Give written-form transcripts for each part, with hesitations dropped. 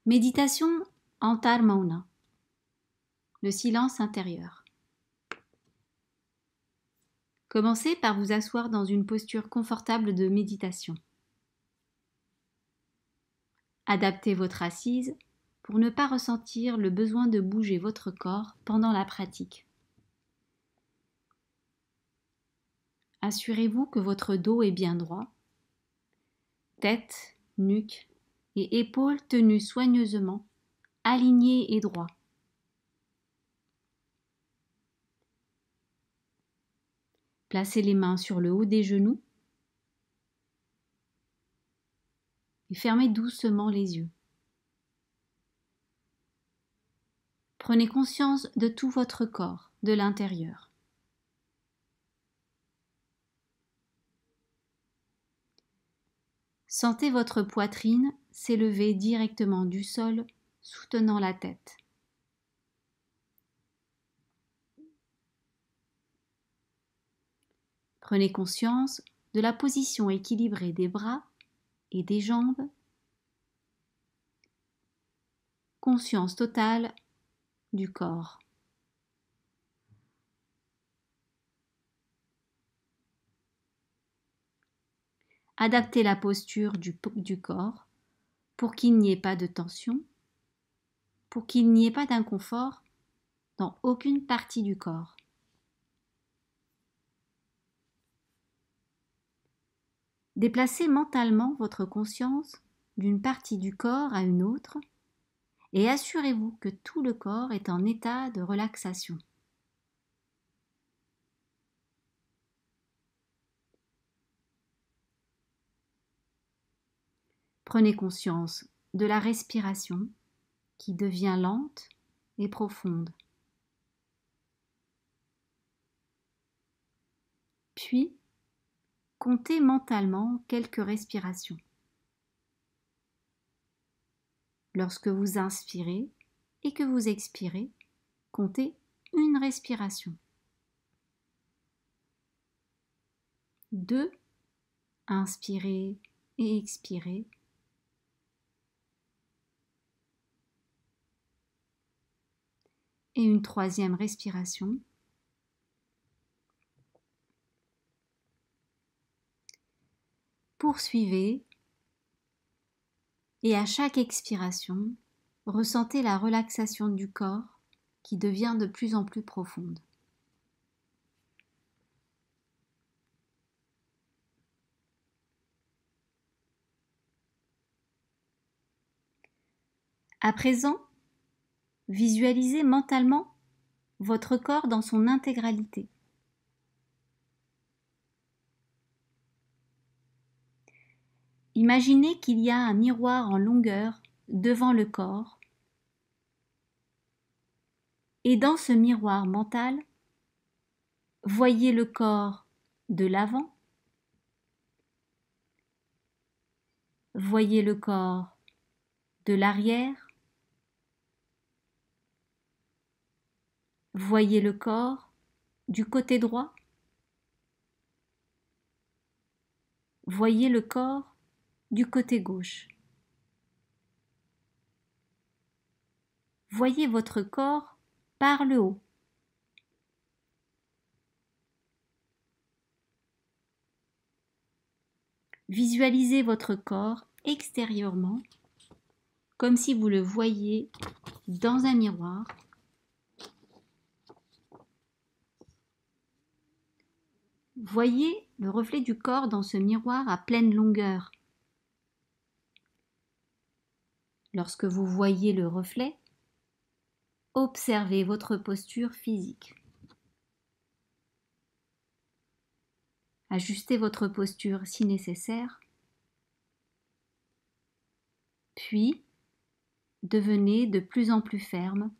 Méditation Antarmauna, le silence intérieur. Commencez par vous asseoir dans une posture confortable de méditation. Adaptez votre assise pour ne pas ressentir le besoin de bouger votre corps pendant la pratique. Assurez-vous que votre dos est bien droit, tête, nuque et épaules tenues soigneusement, alignées et droits. Placez les mains sur le haut des genoux et fermez doucement les yeux. Prenez conscience de tout votre corps, de l'intérieur. Sentez votre poitrine s'élever directement du sol, soutenant la tête. Prenez conscience de la position équilibrée des bras et des jambes. Conscience totale du corps. Adaptez la posture du corps pour qu'il n'y ait pas de tension, pour qu'il n'y ait pas d'inconfort dans aucune partie du corps. Déplacez mentalement votre conscience d'une partie du corps à une autre et assurez-vous que tout le corps est en état de relaxation. Prenez conscience de la respiration qui devient lente et profonde. Puis, comptez mentalement quelques respirations. Lorsque vous inspirez et que vous expirez, comptez une respiration. 2, inspirez et expirez. Et une 3e respiration. Poursuivez et à chaque expiration, ressentez la relaxation du corps qui devient de plus en plus profonde. À présent, visualisez mentalement votre corps dans son intégralité. Imaginez qu'il y a un miroir en longueur devant le corps et dans ce miroir mental, voyez le corps de l'avant, voyez le corps de l'arrière, voyez le corps du côté droit, voyez le corps du côté gauche. Voyez votre corps par le haut. Visualisez votre corps extérieurement, comme si vous le voyiez dans un miroir. Voyez le reflet du corps dans ce miroir à pleine longueur. Lorsque vous voyez le reflet, observez votre posture physique. Ajustez votre posture si nécessaire, puis devenez de plus en plus ferme,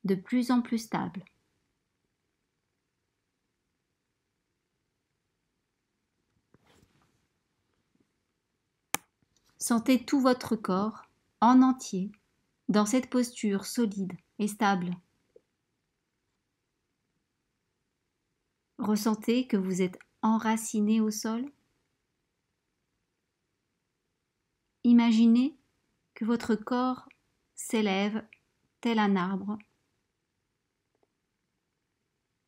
de plus en plus stable. Sentez tout votre corps en entier dans cette posture solide et stable. Ressentez que vous êtes enraciné au sol. Imaginez que votre corps s'élève tel un arbre.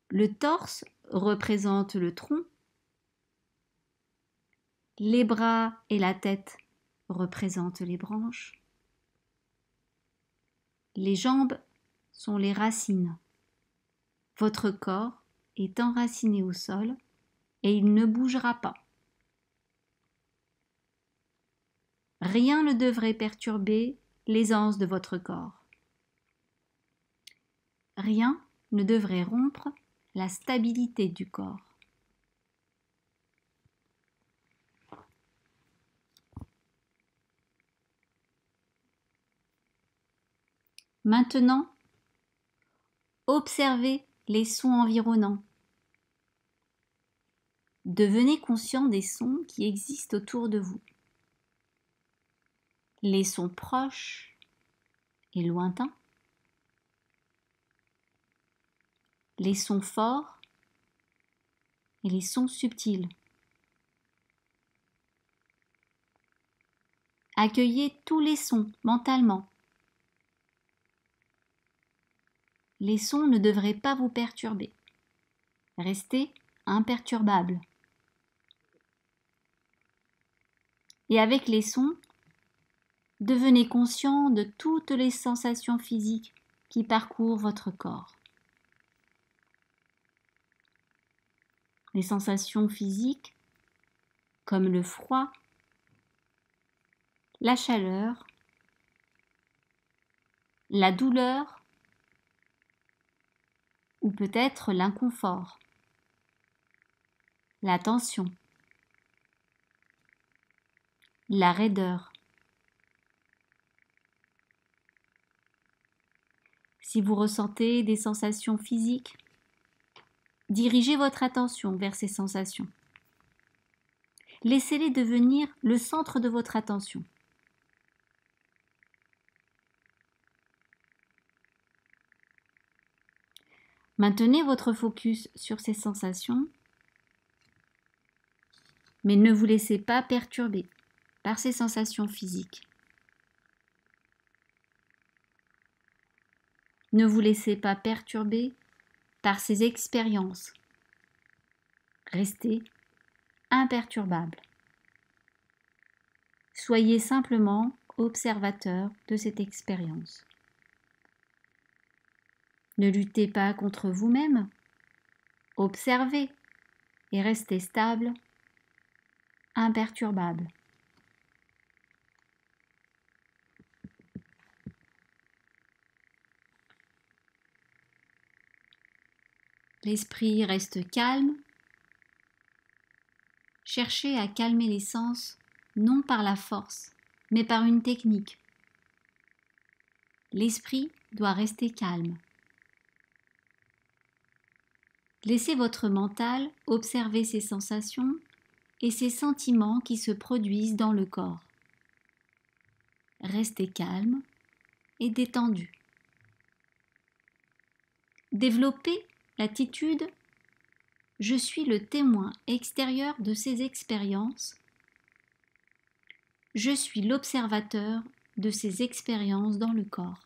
Le torse représente le tronc. Les bras et la tête représentent les branches. Les jambes sont les racines. Votre corps est enraciné au sol et il ne bougera pas. Rien ne devrait perturber l'aisance de votre corps. Rien ne devrait rompre la stabilité du corps. Maintenant, observez les sons environnants. Devenez conscient des sons qui existent autour de vous. Les sons proches et lointains. Les sons forts et les sons subtils. Accueillez tous les sons mentalement. Les sons ne devraient pas vous perturber. Restez imperturbable. Et avec les sons, devenez conscient de toutes les sensations physiques qui parcourent votre corps. Les sensations physiques comme le froid, la chaleur, la douleur ou peut-être l'inconfort, la tension, la raideur. Si vous ressentez des sensations physiques, dirigez votre attention vers ces sensations. Laissez-les devenir le centre de votre attention. Maintenez votre focus sur ces sensations, mais ne vous laissez pas perturber par ces sensations physiques. Ne vous laissez pas perturber par ces expériences. Restez imperturbable. Soyez simplement observateur de cette expérience. Ne luttez pas contre vous-même. Observez et restez stable, imperturbable. L'esprit reste calme. Cherchez à calmer les sens, non par la force, mais par une technique. L'esprit doit rester calme. Laissez votre mental observer ces sensations et ces sentiments qui se produisent dans le corps. Restez calme et détendu. Développez l'attitude « Je suis le témoin extérieur de ces expériences. Je suis l'observateur de ces expériences dans le corps. »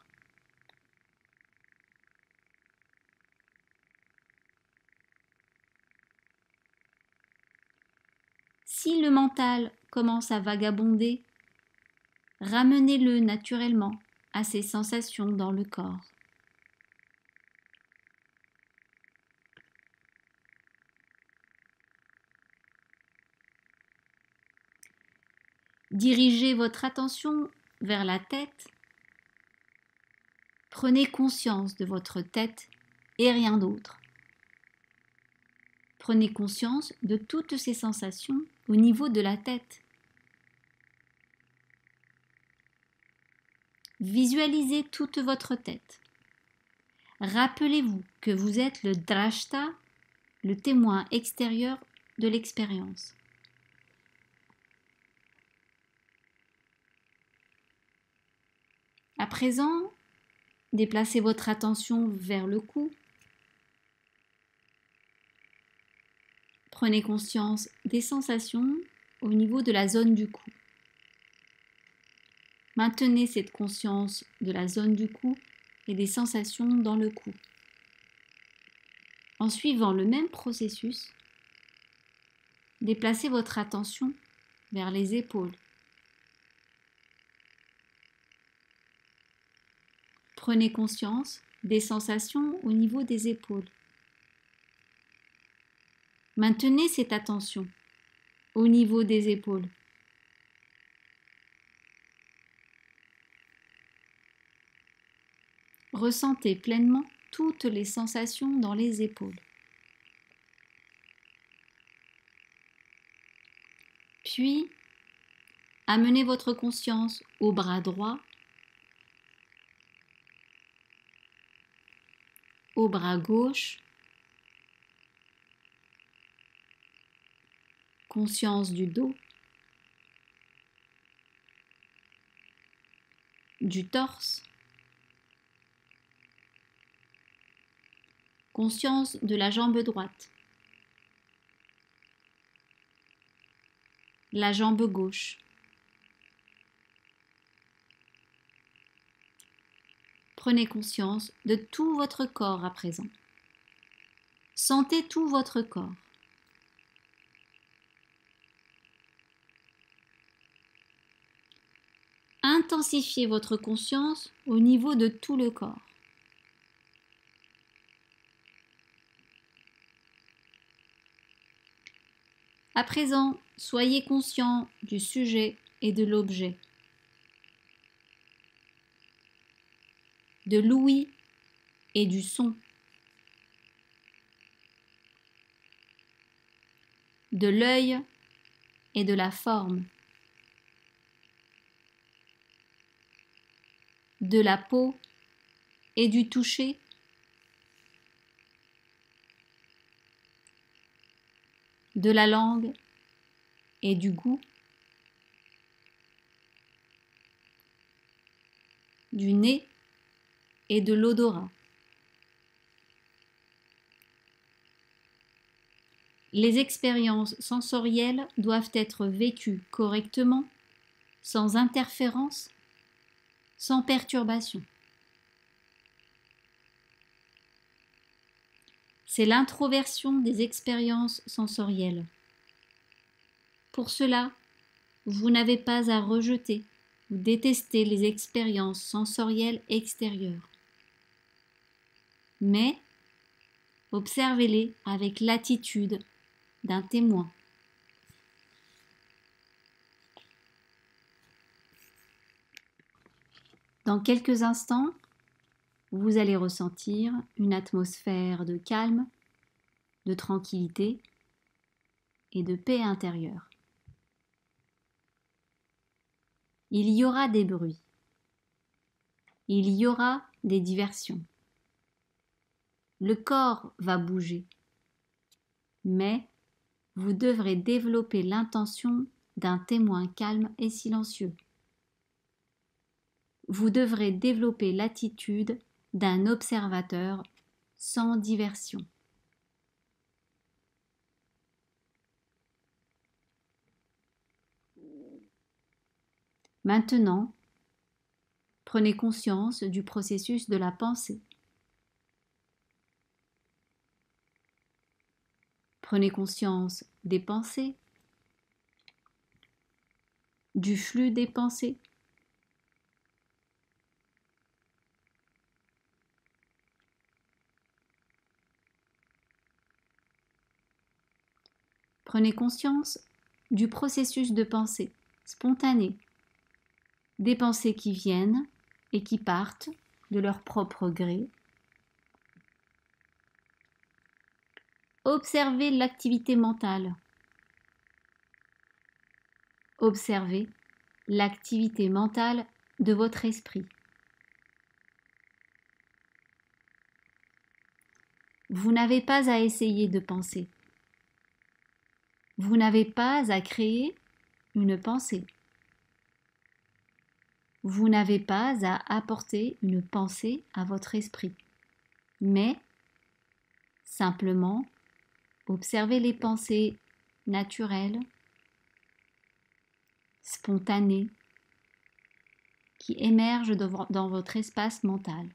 Si le mental commence à vagabonder, ramenez-le naturellement à ces sensations dans le corps. Dirigez votre attention vers la tête. Prenez conscience de votre tête et rien d'autre. Prenez conscience de toutes ces sensations au niveau de la tête. Visualisez toute votre tête. Rappelez-vous que vous êtes le drashta, le témoin extérieur de l'expérience. À présent, déplacez votre attention vers le cou. Prenez conscience des sensations au niveau de la zone du cou. Maintenez cette conscience de la zone du cou et des sensations dans le cou. En suivant le même processus, déplacez votre attention vers les épaules. Prenez conscience des sensations au niveau des épaules. Maintenez cette attention au niveau des épaules. Ressentez pleinement toutes les sensations dans les épaules. Puis, amenez votre conscience au bras droit, au bras gauche, conscience du dos, du torse, conscience de la jambe droite, la jambe gauche. Prenez conscience de tout votre corps à présent. Sentez tout votre corps. Intensifiez votre conscience au niveau de tout le corps. À présent, soyez conscient du sujet et de l'objet, de l'ouïe et du son, de l'œil et de la forme, de la peau et du toucher, de la langue et du goût, du nez et de l'odorat. Les expériences sensorielles doivent être vécues correctement, sans interférence, sans perturbation. C'est l'introversion des expériences sensorielles. Pour cela, vous n'avez pas à rejeter ou détester les expériences sensorielles extérieures, mais observez-les avec l'attitude d'un témoin. Dans quelques instants, vous allez ressentir une atmosphère de calme, de tranquillité et de paix intérieure. Il y aura des bruits. Il y aura des diversions. Le corps va bouger. Mais vous devrez développer l'intention d'un témoin calme et silencieux. Vous devrez développer l'attitude d'un observateur sans diversion. Maintenant, prenez conscience du processus de la pensée. Prenez conscience des pensées, du flux des pensées. Prenez conscience du processus de pensée spontané, des pensées qui viennent et qui partent de leur propre gré. Observez l'activité mentale. Observez l'activité mentale de votre esprit. Vous n'avez pas à essayer de penser. Vous n'avez pas à créer une pensée. Vous n'avez pas à apporter une pensée à votre esprit, mais simplement observez les pensées naturelles, spontanées, qui émergent dans votre espace mental,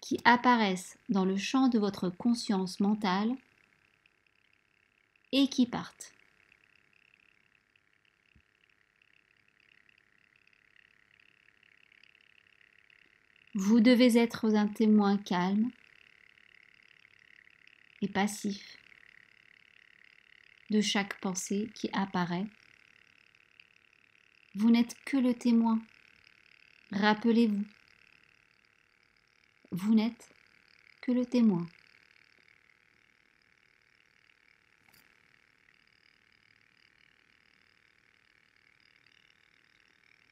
qui apparaissent dans le champ de votre conscience mentale et qui partent. Vous devez être un témoin calme et passif de chaque pensée qui apparaît. Vous n'êtes que le témoin. Rappelez-vous, vous n'êtes que le témoin.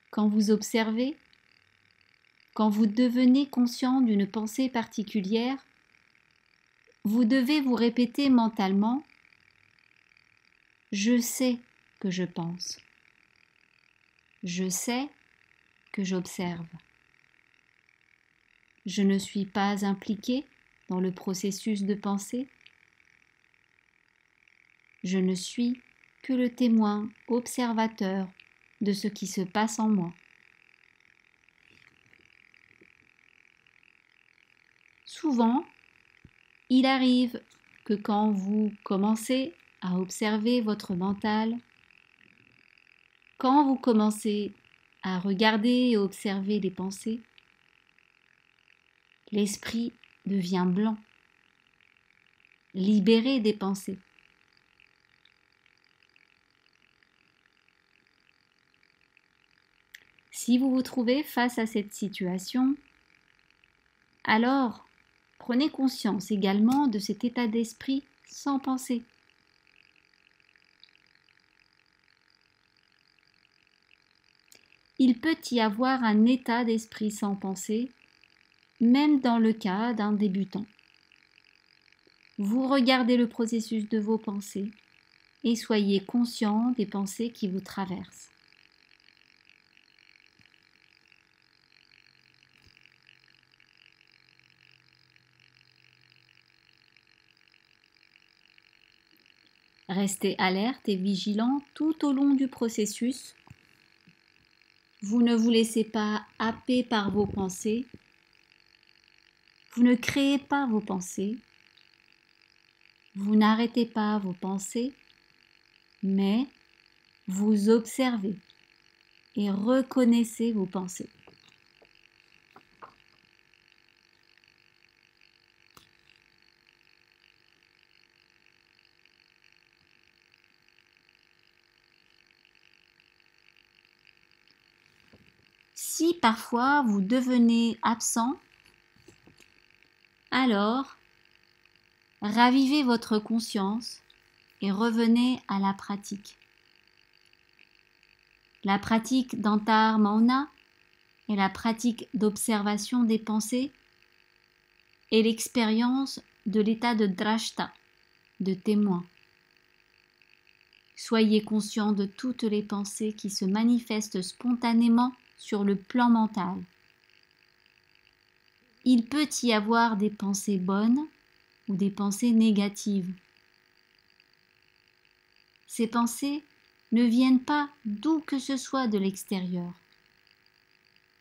Quand vous observez, quand vous devenez conscient d'une pensée particulière, vous devez vous répéter mentalement « Je sais que je pense. Je sais que j'observe. Je ne suis pas impliqué dans le processus de pensée. Je ne suis que le témoin observateur de ce qui se passe en moi. » Souvent, il arrive que quand vous commencez à observer votre mental, quand vous commencez à regarder et observer les pensées, l'esprit devient blanc, libéré des pensées. Si vous vous trouvez face à cette situation, alors prenez conscience également de cet état d'esprit sans pensée. Il peut y avoir un état d'esprit sans pensée, même dans le cas d'un débutant. Vous regardez le processus de vos pensées et soyez conscient des pensées qui vous traversent. Restez alerte et vigilant tout au long du processus. Vous ne vous laissez pas happer par vos pensées. Vous ne créez pas vos pensées. Vous n'arrêtez pas vos pensées, mais vous observez et reconnaissez vos pensées. Si parfois vous devenez absent, alors ravivez votre conscience et revenez à la pratique. La pratique d'Antar Mauna est la pratique d'observation des pensées et l'expérience de l'état de drashta, de témoin. Soyez conscient de toutes les pensées qui se manifestent spontanément sur le plan mental. Il peut y avoir des pensées bonnes ou des pensées négatives. Ces pensées ne viennent pas d'où que ce soit de l'extérieur.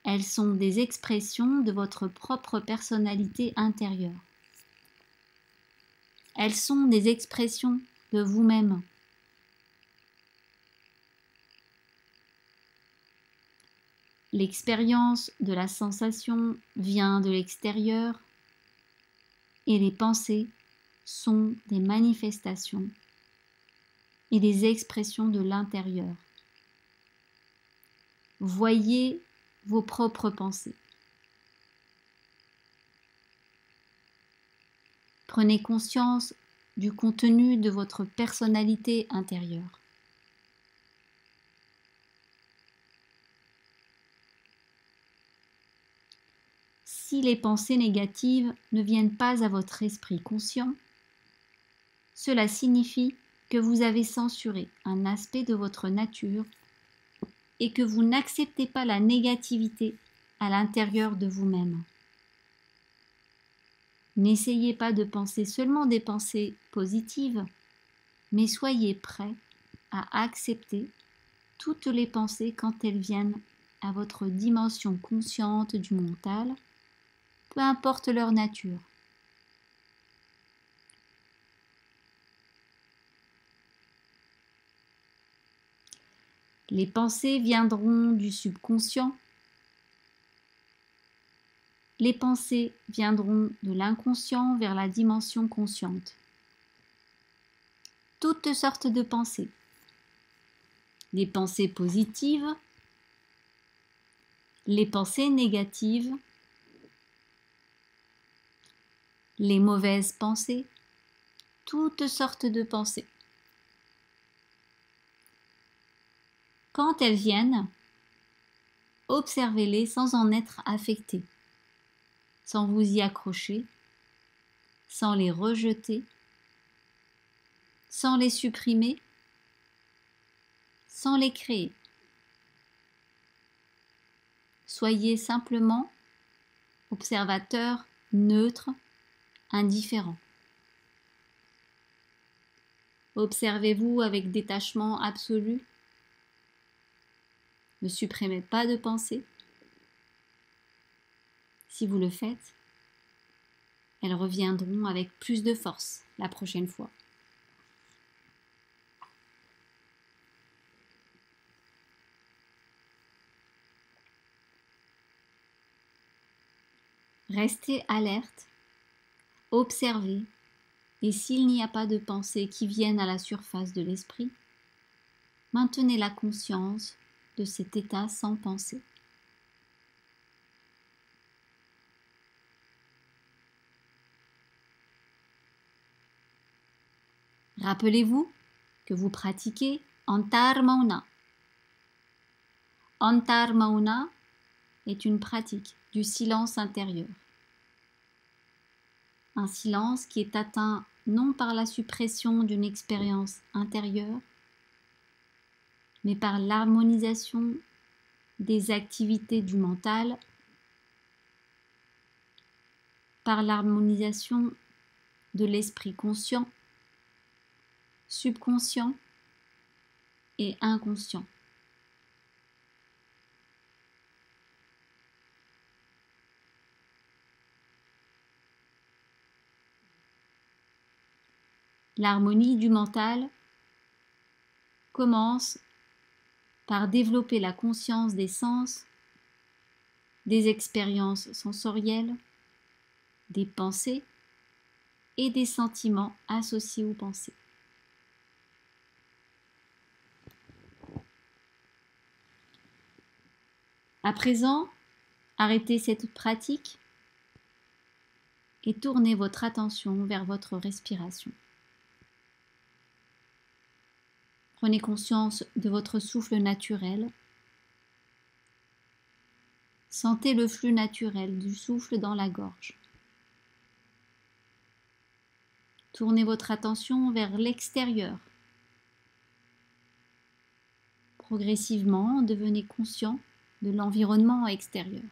Elles sont des expressions de votre propre personnalité intérieure. Elles sont des expressions de vous-même. L'expérience de la sensation vient de l'extérieur et les pensées sont des manifestations et des expressions de l'intérieur. Voyez vos propres pensées. Prenez conscience du contenu de votre personnalité intérieure. Si les pensées négatives ne viennent pas à votre esprit conscient, cela signifie que vous avez censuré un aspect de votre nature et que vous n'acceptez pas la négativité à l'intérieur de vous-même. N'essayez pas de penser seulement des pensées positives, mais soyez prêt à accepter toutes les pensées quand elles viennent à votre dimension consciente du mental, peu importe leur nature. Les pensées viendront du subconscient. Les pensées viendront de l'inconscient vers la dimension consciente. Toutes sortes de pensées. Les pensées positives, les pensées négatives, les mauvaises pensées, toutes sortes de pensées. Quand elles viennent, observez-les sans en être affecté, sans vous y accrocher, sans les rejeter, sans les supprimer, sans les créer. Soyez simplement observateur neutre, indifférent. Observez-vous avec détachement absolu. Ne supprimez pas de pensée. Si vous le faites, elles reviendront avec plus de force la prochaine fois. Restez alerte, observez, et s'il n'y a pas de pensées qui viennent à la surface de l'esprit, maintenez la conscience de cet état sans pensée. Rappelez-vous que vous pratiquez Antarmauna. Antarmauna est une pratique du silence intérieur. Un silence qui est atteint non par la suppression d'une expérience intérieure, mais par l'harmonisation des activités du mental, par l'harmonisation de l'esprit conscient, subconscient et inconscient. L'harmonie du mental commence par développer la conscience des sens, des expériences sensorielles, des pensées et des sentiments associés aux pensées. À présent, arrêtez cette pratique et tournez votre attention vers votre respiration. Prenez conscience de votre souffle naturel. Sentez le flux naturel du souffle dans la gorge. Tournez votre attention vers l'extérieur. Progressivement, devenez conscient de l'environnement extérieur.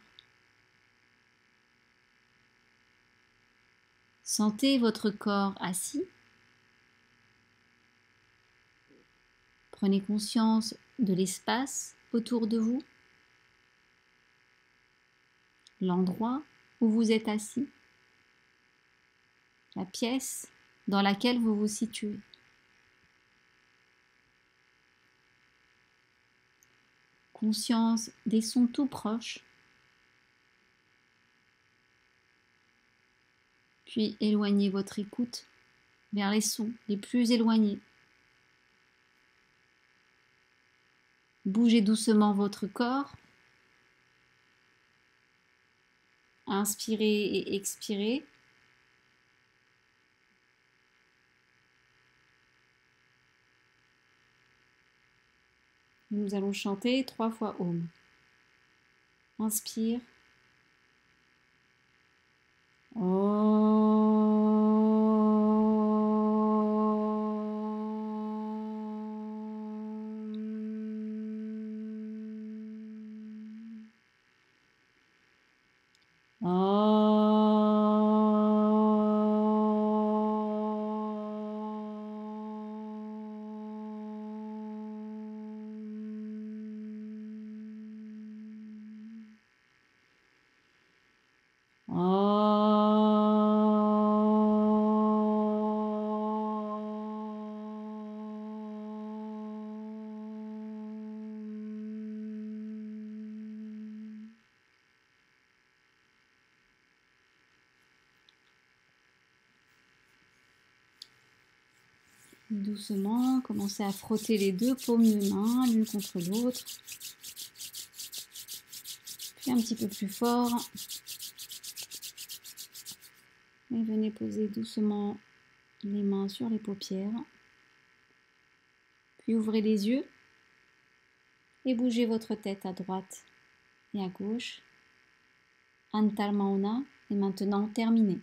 Sentez votre corps assis. Prenez conscience de l'espace autour de vous, l'endroit où vous êtes assis, la pièce dans laquelle vous vous situez. Conscience des sons tout proches, puis éloignez votre écoute vers les sons les plus éloignés. Bougez doucement votre corps. Inspirez et expirez. Nous allons chanter 3 fois Om. Inspire. Doucement, commencez à frotter les deux paumes de main l'une contre l'autre. Puis un petit peu plus fort. Et venez poser doucement les mains sur les paupières. Puis ouvrez les yeux et bougez votre tête à droite et à gauche. Antal Mauna est maintenant terminé.